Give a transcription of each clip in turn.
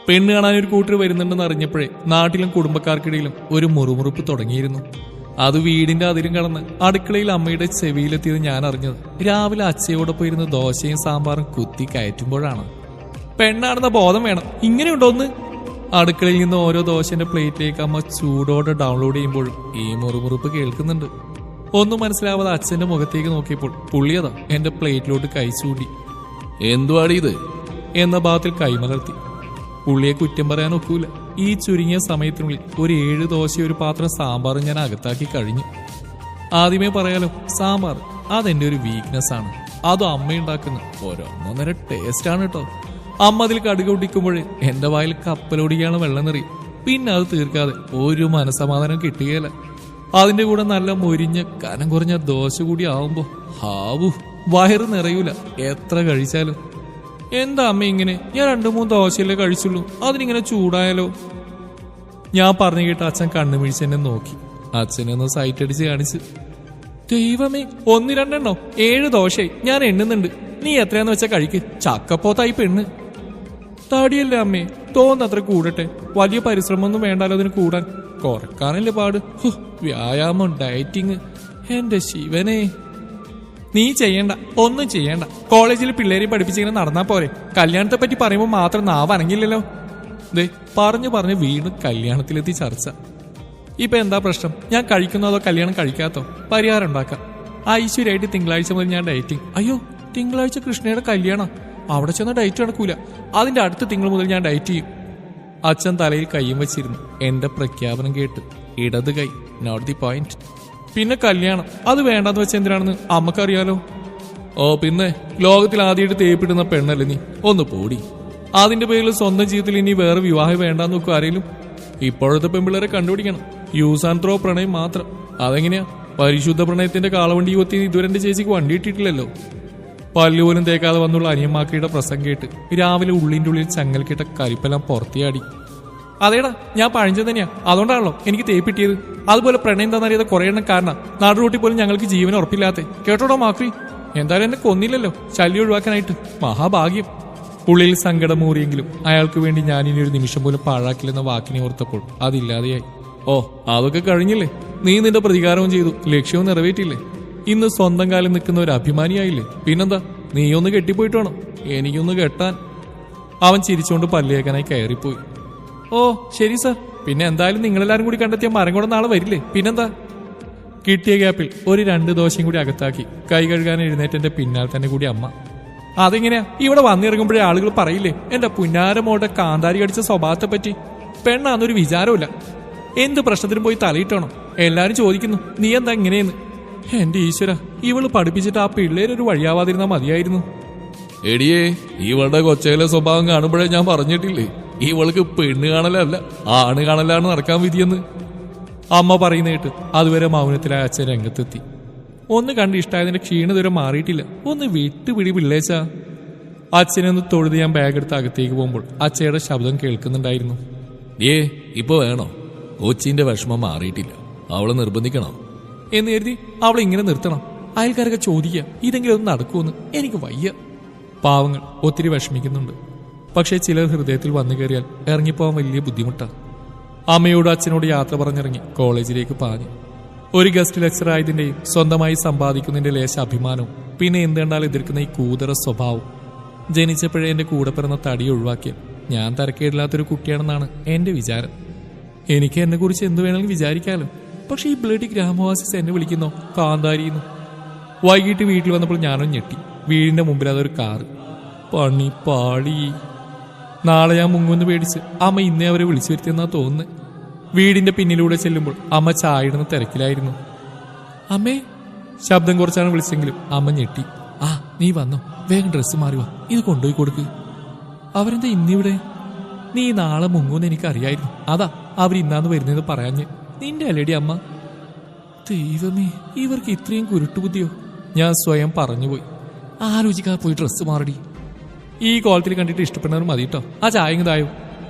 പെണ്ണ് കാണാൻ ഒരു കൂട്ടർ വരുന്നുണ്ടെന്ന് അറിഞ്ഞപ്പോഴേ നാട്ടിലും കുടുംബക്കാർക്കിടയിലും ഒരു മുറുമുറുപ്പ് തുടങ്ങിയിരുന്നു. അത് വീടിന്റെ അതിരും കടന്ന് അടുക്കളയിൽ അമ്മയുടെ ചെവിയിലെത്തിയത് ഞാൻ അറിഞ്ഞത് രാവിലെ അച്ഛയോടൊപ്പം ഇരുന്ന് ദോശയും സാമ്പാറും കുത്തി കയറ്റുമ്പോഴാണ്. പെണ്ണാണെന്ന ബോധം വേണം, ഇങ്ങനെയുണ്ടോന്ന്. അടുക്കളയിൽ നിന്ന് ഓരോ ദോശന്റെ പ്ലേറ്റിലേക്ക് അമ്മ ചൂടോടെ ഡൗൺലോഡ് ചെയ്യുമ്പോഴും ഈ മുറുമുറുപ്പ് കേൾക്കുന്നുണ്ട്. ഒന്നും മനസ്സിലാവാതെ അച്ഛന്റെ മുഖത്തേക്ക് നോക്കിയപ്പോൾ പുള്ളിയതാ എന്റെ പ്ലേറ്റിലോട്ട് കൈ ചൂണ്ടി. എന്തുവാടി ഇത് എന്ന ഭാഗത്തിൽ കൈമലർത്തി. പുള്ളിയെ കുറ്റം പറയാൻ ഒക്കൂല. ഈ ചുരുങ്ങിയ സമയത്തിനുള്ളിൽ ഒരു 7 ദോശ ഒരു പാത്രം സാമ്പാറും ഞാൻ അകത്താക്കി കഴിഞ്ഞു. ആദ്യമേ പറയാലോ, സാമ്പാർ അതെന്റെ ഒരു വീക്ക്നെസ് ആണ്. അതും അമ്മയുണ്ടാക്കുന്ന ഒരൊന്നൊന്നര ടേസ്റ്റാണ് കേട്ടോ. അമ്മ അതിൽ കടുക് ഒടിക്കുമ്പോഴേ എന്റെ വായിൽ കപ്പലൊടിയാണ് വെള്ളം നിറയും. പിന്നെ അത് തീർക്കാതെ ഒരു മനസമാധാനം കിട്ടുകയില്ല. അതിന്റെ കൂടെ നല്ല മൊരിഞ്ഞ കനം കുറഞ്ഞ ദോശ കൂടി ആവുമ്പോ ഹാവു, വയറ് നിറയൂല എത്ര കഴിച്ചാലും. എന്താ അമ്മ ഇങ്ങനെ? ഞാൻ 2-3 ദോശയല്ലേ കഴിച്ചുള്ളൂ, അതിനിങ്ങനെ ചൂടായാലോ? ഞാൻ പറഞ്ഞു കേട്ട അച്ഛൻ കണ്ണുമിഴിച്ച് എന്നെ നോക്കി. അച്ഛനൊന്ന് സൈറ്റ് അടിച്ച് കാണിച്ച്, ദൈവമേ 1-2 7 ദോശയായി, ഞാൻ എണ്ണുന്നുണ്ട്. നീ എത്രയാന്ന് വെച്ചാ കഴിക്ക്, ചക്കപ്പോത്തായി പെണ്ണ്. തടിയല്ലേ അമ്മേ, തോന്നത്ര കൂടട്ടെ. വലിയ പരിശ്രമമൊന്നും വേണ്ടാലോ അതിന് കൂടാൻ. കുറക്കാനല്ലേ പാട്. വ്യായാമം, ഡയറ്റിങ്, എന്റെ ശിവനെ. നീ ചെയ്യണ്ട, ഒന്നും ചെയ്യണ്ട. കോളേജിൽ പിള്ളേരെ പഠിപ്പിച്ചിങ്ങനെ നടന്നാ പോരെ. കല്യാണത്തെ പറ്റി പറയുമ്പോൾ മാത്രം നാവ് അനങ്ങില്ലല്ലോ. ദേ പറഞ്ഞു വീണ്ടും കല്യാണത്തിലെത്തി ചർച്ച. ഇപ്പൊ എന്താ പ്രശ്നം? ഞാൻ കഴിക്കുന്നതോ കല്യാണം കഴിക്കാത്തോ? പരിഹാരം ഉണ്ടാക്കാം. ഐശ്വര്യമായിട്ട് തിങ്കളാഴ്ച മുതൽ ഞാൻ ഡയറ്റിങ്. അയ്യോ, തിങ്കളാഴ്ച കൃഷ്ണയുടെ കല്യാണം, അവിടെ ചെന്ന ഡയറ്റ് നടക്കൂല. അതിന്റെ അടുത്ത തിങ്കൾ മുതൽ ഞാൻ ഡയറ്റ് ചെയ്യും. അച്ഛൻ തലയിൽ കയ്യും വെച്ചിരുന്നു. എന്റെ പ്രഖ്യാപനം കേട്ട് ഇടത് കൈ, നോട്ട് ദി പോയിന്റ്. പിന്നെ കല്യാണം അത് വേണ്ടെന്ന് വെച്ച എന്തിനാണെന്ന് അമ്മക്കറിയാലോ. ഓ പിന്നെ, ലോകത്തിൽ ആദ്യമായിട്ട് തേപ്പിടുന്ന പെണ്ണല്ലേ നീ, ഒന്ന് പോടി. അതിന്റെ പേരിൽ സ്വന്തം ജീവിതത്തിൽ ഇനി വേറെ വിവാഹം വേണ്ടാന്ന് നോക്കും ആരെങ്കിലും. ഇപ്പോഴത്തെ പെൺപിള്ളേരെ കണ്ടുപിടിക്കണം. യൂസ് ആൻഡ് ത്രോ പ്രണയം മാത്രം. അതെങ്ങനെയാ? പരിശുദ്ധ പ്രണയത്തിന്റെ കാളവണ്ടി കൊത്തി ഇതുവരെ എന്റെ ചേച്ചിക്ക് വണ്ടി ഇട്ടിട്ടില്ലല്ലോ. പല്ലുപോലും തേക്കാതെ വന്നുള്ള അനിയമ്മാക്കിയുടെ പ്രസംഗം കേട്ട് രാവിലെ ഉള്ളിന്റെ ഉള്ളിൽ ചങ്ങൽ കേട്ട കരിപ്പെല്ലാം പുറത്തിയാടി. അതേടാ, ഞാൻ പഴഞ്ചൻ തന്നെയാ, അതുകൊണ്ടാണല്ലോ എനിക്ക് തേപ്പിട്ടിയത്. അതുപോലെ പ്രണയം എന്താണെന്നറിയാതെ കുറെ എണ്ണം കാരണം നാടുകൂട്ടി പോലും ഞങ്ങൾക്ക് ജീവൻ ഉറപ്പില്ലാത്ത. കേട്ടോടോ മാക്രി, എന്തായാലും എന്നെ കൊന്നില്ലല്ലോ, ശല്യം ഒഴിവാക്കാനായിട്ട്. മഹാഭാഗ്യം. ഉള്ളിൽ സങ്കടം മൂറിയെങ്കിലും അയാൾക്ക് വേണ്ടി ഞാൻ ഇനി ഒരു നിമിഷം പോലും പാഴാക്കില്ലെന്ന വാക്കിനെ ഓർത്തപ്പോൾ അതില്ലാതെയായി. ഓ, അതൊക്കെ കഴിഞ്ഞില്ലേ? നീ നിന്റെ പ്രതികാരവും ചെയ്തു, ലക്ഷ്യവും നിറവേറ്റില്ലേ? ഇന്ന് സ്വന്തം കാലം നിൽക്കുന്ന ഒരു അഭിമാനിയായില്ലേ? പിന്നെന്താ, നീയൊന്ന് കെട്ടിപ്പോയിട്ട് വേണം എനിക്കൊന്ന് കെട്ടാൻ. അവൻ ചിരിച്ചുകൊണ്ട് പല്ലേക്കാനായി കയറിപ്പോയി. ഓ ശരി സർ, പിന്നെ എന്തായാലും നിങ്ങളെല്ലാരും കൂടി കണ്ടെത്തിയ മരം കൂടെ നാളെ വരില്ലേ? പിന്നെന്താ? കിട്ടിയ ഗ്യാപ്പിൽ ഒരു 2 ദോശയും കൂടി അകത്താക്കി കൈ കഴുകാൻ എഴുന്നേറ്റെന്റെ പിന്നാലെ തന്നെ കൂടി അമ്മ. അതെങ്ങനെയാ? ഇവിടെ വന്നിറങ്ങുമ്പോഴേ ആളുകൾ പറയില്ലേ എന്റെ പുന്നാരമോടെ കാന്താരി അടിച്ച സ്വഭാവത്തെ പറ്റി? പെണ്ണാന്നൊരു വിചാരമില്ല. എന്ത് പ്രശ്നത്തിനും പോയി തലയിട്ടോണോ? എല്ലാരും ചോദിക്കുന്നു നീ എന്താ ഇങ്ങനെയെന്ന്. എന്റെ ഈശ്വര, ഇവള് പഠിപ്പിച്ചിട്ട് ആ പിള്ളേരൊരു വഴിയാവാതിരുന്നാ മതിയായിരുന്നു. എടിയേ, ഇവളുടെ കൊച്ചയിലെ സ്വഭാവം കാണുമ്പോഴേ ഞാൻ പറഞ്ഞിട്ടില്ലേ, ഇവൾക്ക് പെണ്ണ് കാണലല്ല ആണ് കാണലാണ് നടക്കാൻ വിധിയെന്ന്. അമ്മ പറയുന്ന കേട്ട് അതുവരെ മൗനത്തിലായ അച്ഛൻ രംഗത്തെത്തി. ഒന്ന് കണ്ട് ഇഷ്ടമായതിന്റെ ക്ഷീണം ഇതുവരെ മാറിയിട്ടില്ല. ഒന്ന് വിട്ടുപിടി പിള്ളേച്ചാ. അച്ഛനൊന്ന് തൊഴുത് ഞാൻ ബാഗ് എടുത്ത് അകത്തേക്ക് പോകുമ്പോൾ അച്ഛയുടെ ശബ്ദം കേൾക്കുന്നുണ്ടായിരുന്നു. ഇപ്പൊ വേണോ? കൊച്ചിന്റെ വിഷമം മാറിയിട്ടില്ല, അവളെ നിർബന്ധിക്കണോ എന്ന് കരുതി അവളെ ഇങ്ങനെ നിർത്തണം? അയൽക്കാരൊക്കെ ചോദിക്കുക ഇതെങ്കിലും ഒന്ന് നടക്കുമെന്ന്. എനിക്ക് വയ്യ. പാവങ്ങൾ ഒത്തിരി വിഷമിക്കുന്നുണ്ട്. പക്ഷേ ചിലർ ഹൃദയത്തിൽ വന്നു കയറിയാൽ ഇറങ്ങിപ്പോവാൻ വലിയ ബുദ്ധിമുട്ടാണ്. അമ്മയോടും അച്ഛനോട് യാത്ര പറഞ്ഞിറങ്ങി കോളേജിലേക്ക് പാഞ്ഞു. ഒരു ഗസ്റ്റ് ലെക്ചർ ആയതിന്റെയും സ്വന്തമായി സമ്പാദിക്കുന്നതിന്റെ ലേശ അഭിമാനവും പിന്നെ എന്തുകൊണ്ടാൽ എതിർക്കുന്ന ഈ കൂതറ സ്വഭാവവും. ജനിച്ചപ്പോഴേ എന്റെ കൂടെ പിറന്ന തടി ഒഴിവാക്കിയാൽ ഞാൻ തരക്കേടില്ലാത്തൊരു കുട്ടിയാണെന്നാണ് എന്റെ വിചാരം. എനിക്ക് എന്നെ കുറിച്ച് എന്ത് വേണമെങ്കിലും വിചാരിക്കാമല്ലോ. പക്ഷെ ഈ ബ്ലഡി ഗ്രാമവാസിസ് എന്നെ വിളിക്കുന്നോ കാന്താരിന്ന്. വൈകിട്ട് വീട്ടിൽ വന്നപ്പോൾ ഞാനും ഞെട്ടി. വീടിന്റെ മുമ്പിൽ അതൊരു കാറ്. പണി പാടി. നാളെ ഞാൻ മുങ്ങുന്ന് പേടിച്ച് അമ്മ ഇന്നേ അവരെ വിളിച്ചു വരുത്തിയെന്നാ തോന്നുന്നത്. വീടിന്റെ പിന്നിലൂടെ ചെല്ലുമ്പോൾ അമ്മ ചായയിടുന്ന തിരക്കിലായിരുന്നു. അമ്മേ, ശബ്ദം കുറച്ചാണ് വിളിച്ചെങ്കിലും അമ്മ ഞെട്ടി. ആ നീ വന്നോ, വേഗം ഡ്രസ്സ് മാറുക, ഇത് കൊണ്ടുപോയി കൊടുക്ക്. അവരെന്താ ഇന്നിവിടെ? നീ നാളെ മുങ്ങൂന്ന് എനിക്കറിയായിരുന്നു, അതാ അവരിന്നാന്ന് വരുന്നത് പറയാഞ്ഞ്. നിന്റെ അല്ലേടി അമ്മ. ദൈവമേ, ഇവർക്ക് ഇത്രയും കുരുട്ടുബുദ്ധിയോ? ഞാൻ സ്വയം പറഞ്ഞുപോയി. ആലോചിക്കാതെ പോയി ഡ്രസ്സ് മാറടി. ഈ കോലത്തിൽ കണ്ടിട്ട് ഇഷ്ടപ്പെടുന്നവർ മതിട്ടോ. ആ ചായ ഇങ്ങതായോ?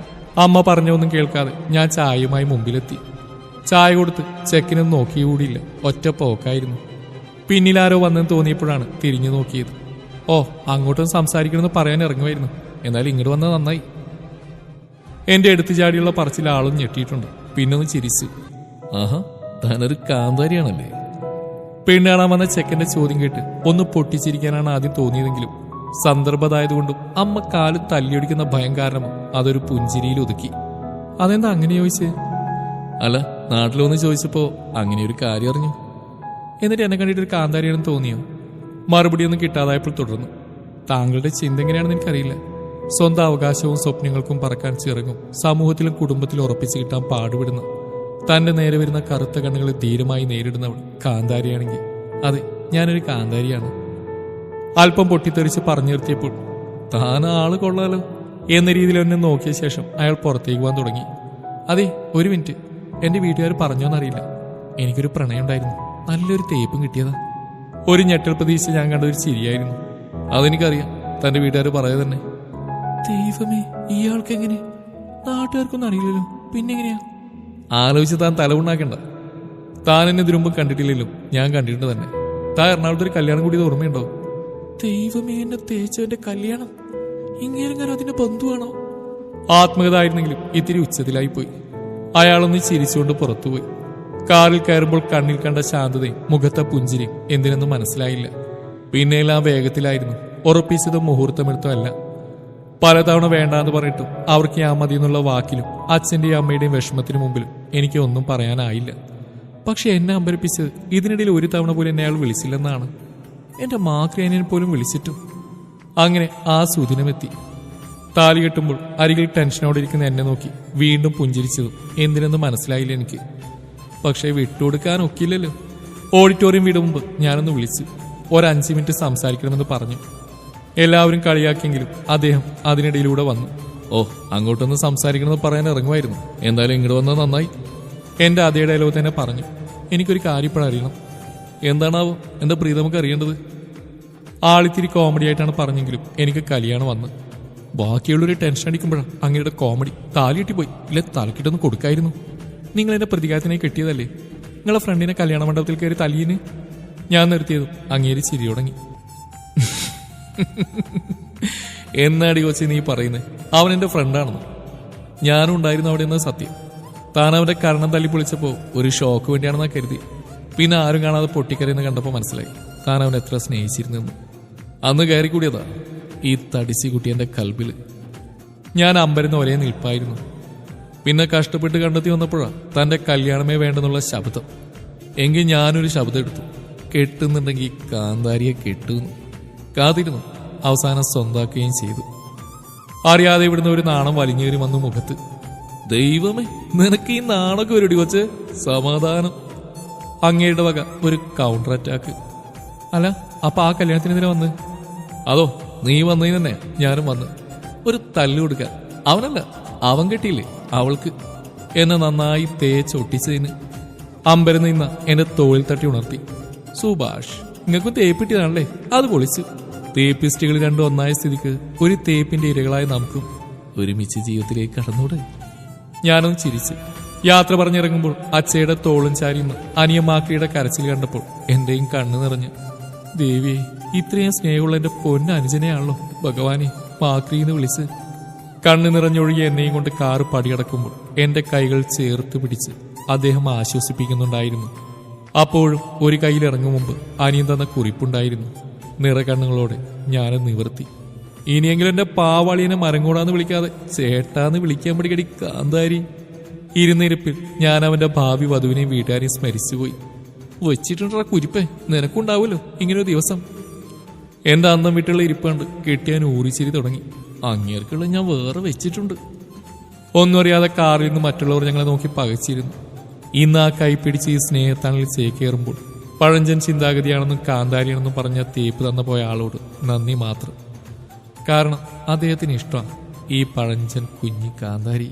അമ്മ പറഞ്ഞൊന്നും കേൾക്കാതെ ഞാൻ ചായയുമായി മുമ്പിലെത്തി. ചായ കൊടുത്ത് ചെക്കിനൊന്നും നോക്കിയൂടിയില്ല. ഒറ്റ പോക്കായിരുന്നു. പിന്നിലാരോ വന്നെന്ന് തോന്നിയപ്പോഴാണ് തിരിഞ്ഞു നോക്കിയത്. ഓ, അങ്ങോട്ടും സംസാരിക്കണമെന്ന് പറയാൻ ഇറങ്ങുമായിരുന്നു. എന്നാലും ഇങ്ങോട്ട് വന്നത് നന്നായി. എന്റെ എടുത്തു ചാടിയുള്ള പറച്ചിൽ ആളും ഞെട്ടിയിട്ടുണ്ട്. പിന്നൊന്ന് ചിരിച്ചു. ആഹാ, താനൊരു കാന്താരിയാണല്ലേ? പെണ്ണാണാൻ വന്ന ചെക്കന്റെ ചോദ്യം കേട്ട് ഒന്ന് പൊട്ടിച്ചിരിക്കാനാണ് ആദ്യം തോന്നിയതെങ്കിലും സന്ദർഭതായതുകൊണ്ടും അമ്മ കാല് തല്ലിയൊടിക്കുന്ന ഭയം കാരണമോ അതൊരു പുഞ്ചിരിയിൽ ഒതുക്കി. അതെന്താ അങ്ങനെ ചോദിച്ചേ? അല്ല, നാട്ടിലൊന്ന് ചോദിച്ചപ്പോ അങ്ങനെ ഒരു കാര്യം അറിഞ്ഞു. എന്നിട്ട് എന്നെ കണ്ടിട്ട് ഒരു കാന്താരിയാണെന്ന് തോന്നിയോ? മറുപടിയൊന്നും കിട്ടാതായപ്പോൾ തുടർന്നു. താങ്കളുടെ ചിന്ത എങ്ങനെയാണെന്ന് എനിക്കറിയില്ല. സ്വന്തം അവകാശവും സ്വപ്നങ്ങൾക്കും പറക്കാൻ ചിറങ്ങും സമൂഹത്തിലും കുടുംബത്തിലും ഉറപ്പിച്ചു കിട്ടാൻ പാടുപെടുന്ന തന്റെ നേരെ വരുന്ന കറുത്ത കണ്ണുകളെ ധീരമായി നേരിടുന്നവൾ കാന്താരിയാണെങ്കിൽ അതെ, ഞാനൊരു കാന്താരിയാണ്. അല്പം പൊട്ടിത്തെറിച്ച് പറഞ്ഞു നിർത്തിയപ്പോൾ താൻ ആള് കൊള്ളാലോ എന്ന രീതിയിൽ എന്നെ നോക്കിയ ശേഷം അയാൾ പുറത്തേക്ക് പോകാൻ തുടങ്ങി. അതെ, ഒരു മിനിറ്റ്. എന്റെ വീട്ടുകാർ പറഞ്ഞോന്നറിയില്ല, എനിക്കൊരു പ്രണയം ഉണ്ടായിരുന്നു. നല്ലൊരു തേപ്പും കിട്ടിയതാ. ഒരു ഞെട്ടൽ പ്രതീക്ഷ ഞാൻ കണ്ടൊരു ചിരിയായിരുന്നു. അതെനിക്കറിയാം, തന്റെ വീട്ടുകാർ പറയാ തന്നെ. ദൈവമേ, ഇയാൾക്ക് എങ്ങനെ? നാട്ടുകാർക്കൊന്നും അറിയില്ലല്ലോ, പിന്നെങ്ങനെയാ? ആലോചിച്ച് താൻ തലവുണ്ടാക്കണ്ട. താൻ എന്നെ ഇതിനു മുമ്പ് കണ്ടിട്ടില്ലല്ലോ. ഞാൻ കണ്ടിട്ടുണ്ട് തന്നെ. താൻ എറണാകുളത്ത് ഒരു കല്യാണം കൂടി ഓർമ്മയുണ്ടോ? ദൈവമേ, എന്നെ തേച്ചവന്റെ കല്യാണം! ഇങ്ങനെങ്ങാനും അതിന്റെ ബന്ധുവാണോ? ആത്മകഥ ആയിരുന്നെങ്കിലും ഇത്തിരി ഉച്ചത്തിലായിപ്പോയി. അയാളൊന്ന് ചിരിച്ചുകൊണ്ട് പുറത്തുപോയി. കാറിൽ കയറുമ്പോൾ കണ്ണിൽ കണ്ട ശാന്തതയും മുഖത്തെ പുഞ്ചിരിയും എന്തിനെന്നും മനസ്സിലായില്ല. പിന്നെയെല്ലാം വേഗത്തിലായിരുന്നു. ഉറപ്പിച്ചതോ മുഹൂർത്തമെടുത്തോ അല്ല. പലതവണ വേണ്ടാന്ന് പറഞ്ഞിട്ടും അവർക്ക് ഞാൻ മതി എന്നുള്ള വാക്കിലും അച്ഛന്റെയും അമ്മയുടെയും വിഷമത്തിനു മുമ്പിലും എനിക്ക് ഒന്നും പറയാനായില്ല. പക്ഷെ എന്നെ അമ്പരപ്പിച്ചത് ഇതിനിടയിൽ ഒരു തവണ പോലും എന്നെ അയാൾ വിളിച്ചില്ലെന്നാണ്. എന്റെ മാക്രിയനെ പോലും വിളിച്ചിട്ടും. അങ്ങനെ ആ സുദിനമെത്തി. താലി കെട്ടുമ്പോൾ അരികിൽ ടെൻഷനോടെ ഇരിക്കുന്ന എന്നെ നോക്കി വീണ്ടും പുഞ്ചിരിച്ചതും എന്തിനെന്ന് മനസ്സിലായില്ല എനിക്ക്. പക്ഷെ വിട്ടുകൊടുക്കാൻ ഒക്കില്ലല്ലോ. ഓഡിറ്റോറിയം വിടും മുമ്പ് ഞാനൊന്ന് വിളിച്ചു. 5 മിനിറ്റ് സംസാരിക്കണമെന്ന് പറഞ്ഞു. എല്ലാവരും കളിയാക്കിയെങ്കിലും അദ്ദേഹം അതിനിടയിലൂടെ വന്നു. ഓ, അങ്ങോട്ടൊന്ന് സംസാരിക്കണമെന്ന് പറയാൻ ഇറങ്ങുമായിരുന്നു. എന്തായാലും ഇങ്ങോട്ട് വന്നത് നന്നായി. എന്റെ അതേ ഡയലോഗ് തന്നെ പറഞ്ഞു. എനിക്കൊരു കാര്യം ഇപ്പോഴറിയണം. എന്താണാവോ എന്റെ പ്രീതമൊക്കെ അറിയേണ്ടത്? ആളിത്തിരി കോമഡി ആയിട്ടാണ് പറഞ്ഞെങ്കിലും എനിക്ക് കല്യാണം വന്ന്. ബാക്കിയുള്ളൊരു ടെൻഷൻ അടിക്കുമ്പോഴാണ് അങ്ങയുടെ കോമഡി. താലിയിട്ടിപ്പോയി, ഇല്ല തലക്കിട്ടൊന്ന് കൊടുക്കായിരുന്നു. നിങ്ങൾ എന്റെ പ്രതികാരത്തിനായി കെട്ടിയതല്ലേ? നിങ്ങളെ ഫ്രണ്ടിനെ കല്യാണ മണ്ഡപത്തിൽ കയറി തലീന് ഞാൻ നിർത്തിയതും അങ്ങേരി ചിരി തുടങ്ങി. എന്നാടി കൊച്ചി നീ പറയുന്നേ? അവൻ എന്റെ ഫ്രണ്ടാണെന്ന്. ഞാനും ഉണ്ടായിരുന്നു അവിടെ എന്നത് സത്യം. താൻ അവന്റെ കരണം തല്ലി പൊളിച്ചപ്പോ ഒരു ഷോക്ക് വേണ്ടിയാണെന്നാ കരുതി. പിന്നെ ആരും കാണാതെ പൊട്ടിക്കരയെന്ന് കണ്ടപ്പോൾ മനസ്സിലായി താൻ അവൻ എത്ര സ്നേഹിച്ചിരുന്നെന്ന്. അന്ന് കയറി കൂടിയതാ ഈ തടിച്ചി കുട്ടി എന്റെ കൽബില്. ഞാൻ അമ്പരുന്ന ഒരേ നിൽപ്പായിരുന്നു. പിന്നെ കഷ്ടപ്പെട്ട് കണ്ടെത്തി വന്നപ്പോഴാണ് തന്റെ കല്യാണമേ വേണ്ടെന്നുള്ള ശബ്ദം. എങ്കിൽ ഞാനൊരു ശബ്ദം എടുത്തു. കെട്ടുന്നുണ്ടെങ്കിൽ കാന്താരിയെ കെട്ടുന്നു. കാത്തിരുന്നു. അവസാനം സ്വന്താക്കുകയും ചെയ്തു. അറിയാതെ ഇവിടുന്ന് ഒരു നാണം വലിഞ്ഞേറി വന്നു മുഖത്ത്. ദൈവമേ, നിനക്ക് ഈ നാണൊക്കെ ഒരുടി കൊച്ച്. സമാധാനം. അങ്ങയുടെ വക ഒരു കൗണ്ടർ അറ്റാക്ക്. അല്ല, അപ്പൊ ആ കല്യാണത്തിന് എന്തിനാ വന്ന്? അതോ, നീ വന്നതിന് തന്നെ ഞാനും വന്ന്. ഒരു തല്ലു കൊടുക്കാൻ. അവനല്ല, അവൻ കെട്ടിയില്ലേ അവൾക്ക്. എന്നെ നന്നായി തേച്ചൊട്ടിച്ചതിന്. അമ്പരന്ന് നിന്ന എന്റെ തോളിൽ തട്ടി ഉണർത്തി. സുഭാഷ്, നിങ്ങൾക്ക് തേപ്പിട്ടിയതാണല്ലേ? അത് പൊളിച്ചു. തേപ്പിസ്റ്റുകൾ രണ്ടും ഒന്നായ സ്ഥിതിക്ക് ഒരു തേപ്പിന്റെ ഇരകളായ നമുക്കും ഒരുമിച്ച് ജീവിതത്തിലേക്ക് കടന്നൂടെ? ഞാനൊന്ന് ചിരിച്ചു. യാത്ര പറഞ്ഞിറങ്ങുമ്പോൾ അച്ഛയുടെ തോളും ചാരിന്ന് അനിയമാക്രിയുടെ കരച്ചിൽ കണ്ടപ്പോൾ എന്റെയും കണ്ണു നിറഞ്ഞു. ദേവിയെ, ഇത്രയും സ്നേഹമുള്ള എന്റെ പൊന്നനുജനെയാണല്ലോ ഭഗവാനെ മാക്രിന്ന് വിളിച്ച്. കണ്ണു നിറഞ്ഞൊഴുകി എന്നെയും കൊണ്ട് കാറ് പടിയടക്കുമ്പോൾ എന്റെ കൈകൾ ചേർത്ത് പിടിച്ച് അദ്ദേഹം ആശ്വസിപ്പിക്കുന്നുണ്ടായിരുന്നു. അപ്പോഴും ഒരു കയ്യിൽ ഇറങ്ങും മുമ്പ് അനിയൻ തന്ന കുറിപ്പുണ്ടായിരുന്നു. നിറകണ്ണുകളോടെ ഞാനും നിവർത്തി. ഇനിയെങ്കിലും എന്റെ പാവാളിയനെ മരങ്ങോടാന്ന് വിളിക്കാതെ ചേട്ടാന്ന് വിളിക്കാൻ പഠിക്കടി കാന്താരി. ഇരുന്നിരിപ്പിൽ ഞാൻ അവന്റെ ഭാവി വധുവിനെയും വീട്ടുകാരെയും സ്മരിച്ചുപോയി. വെച്ചിട്ടുണ്ടാ കുരിപ്പേ, നിനക്കുണ്ടാവുമല്ലോ ഇങ്ങനൊരു ദിവസം. എന്റെ അന്തം വിട്ടുള്ള ഇരിപ്പുണ്ട് കെട്ടിയാൻ ഊറിച്ചിരി തുടങ്ങി. അങ്ങേർക്കുള്ള ഞാൻ വേറെ വെച്ചിട്ടുണ്ട്. ഒന്നും അറിയാതെ കാറിൽ നിന്ന് മറ്റുള്ളവർ ഞങ്ങളെ നോക്കി പകച്ചിരുന്നു. ഇന്ന് ആ കൈപ്പിടിച്ച് ഈ സ്നേഹത്താണിൽ ചേക്കേറുമ്പോൾ പഴഞ്ചൻ ചിന്താഗതിയാണെന്നും കാന്താരിയാണെന്നും പറഞ്ഞ തേപ്പ് തന്ന പോയ ആളോട് നന്ദി മാത്രം. കാരണം അദ്ദേഹത്തിന് ഇഷ്ടമാണ് ഈ പഴഞ്ചൻ കുഞ്ഞി കാന്താരി.